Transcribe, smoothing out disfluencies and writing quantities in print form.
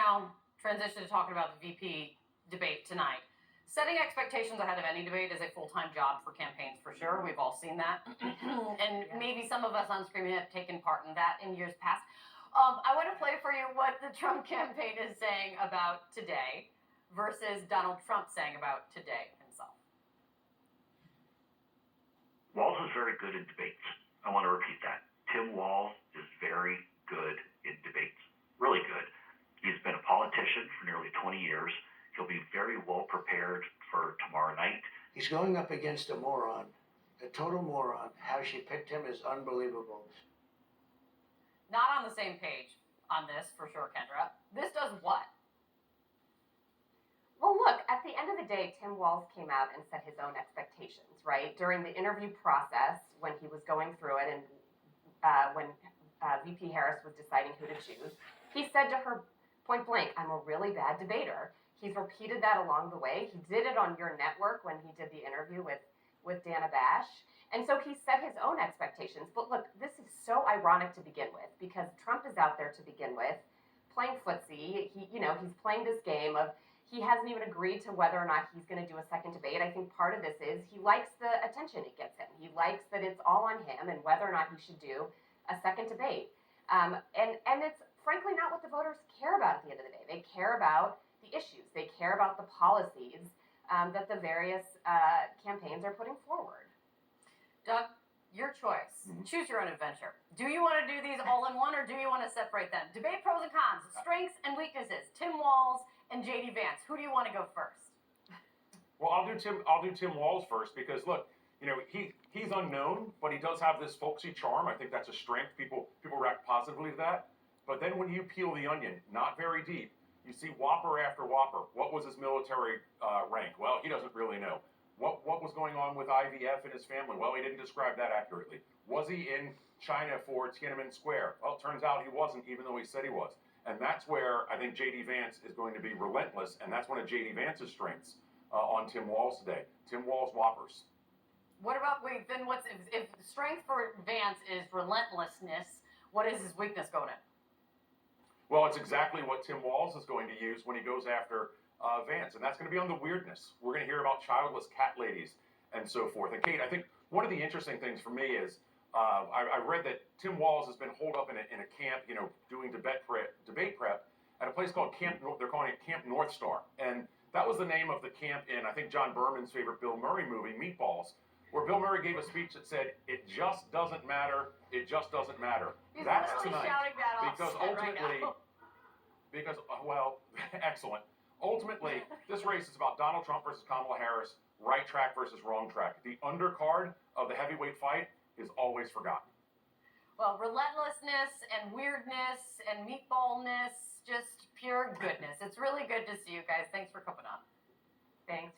now transition to talking about the VP debate tonight. Setting expectations ahead of any debate is a full-time job for campaigns, for sure. We've all seen that. And maybe some of us on Screaming have taken part in that in years past. I want to play for you what the Trump campaign is saying about today versus Donald Trump saying about today himself. Walz is very good in debates. I want to repeat that. Tim Walz is very good in debates. Really good. He's been a politician for nearly 20 years. He'll be very well prepared for tomorrow night. He's going up against a moron, a total moron. How she picked him is unbelievable. Not on the same page on this, for sure, Kendra. This does what? Well, look, at the end of the day, Tim Walz came out and set his own expectations, right? During the interview process, when he was going through it and when VP Harris was deciding who to choose, he said to her point blank, "I'm a really bad debater." He's repeated that along the way. He did it on your network when he did the interview with Dana Bash. And so he set his own expectations. But look, this is so ironic to begin with because Trump is out there to begin with playing footsie. He's playing this game of he hasn't even agreed to whether or not he's going to do a second debate. I think part of this is he likes the attention it gets him. He likes that it's all on him and whether or not he should do a second debate. And it's frankly not what the voters care about at the end of the day. They care about the issues. They care about the policies that the various campaigns are putting forward. Doug, your choice. Choose your own adventure. Do you want to do these all in one, or do you want to separate them? Debate pros and cons, strengths and weaknesses. Tim Walz and JD Vance. Who do you want to go first? Well, I'll do Tim Walz first because look, he's unknown, but he does have this folksy charm. I think that's a strength. People react positively to that. But then when you peel the onion, not very deep, you see whopper after whopper. What was his military rank? Well, he doesn't really know. What was going on with IVF in his family? Well, he didn't describe that accurately. Was he in China for Tiananmen Square? Well, it turns out he wasn't, even though he said he was. And that's where I think J.D. Vance is going to be relentless, and that's one of J.D. Vance's strengths on Tim Walz today. Tim Walz whoppers. What about, if strength for Vance is relentlessness, what is his weakness going in? Well, it's exactly what Tim Walz is going to use when he goes after Vance, and that's going to be on the weirdness. We're going to hear about childless cat ladies and so forth. And Kate, I think one of the interesting things for me is I read that Tim Walz has been holed up in a camp, doing debate prep at a place called they're calling it Camp North Star. And that was the name of the camp in, I think, John Berman's favorite Bill Murray movie, Meatballs, where Bill Murray gave a speech that said, "It just doesn't matter. It just doesn't matter." He's That's literally tonight. shouting that Because off ultimately, right now. well, excellent. Ultimately, this race is about Donald Trump versus Kamala Harris, right track versus wrong track. The undercard of the heavyweight fight is always forgotten. Well, relentlessness and weirdness and meatballness, just pure goodness. It's really good to see you guys. Thanks for coming on. Thanks.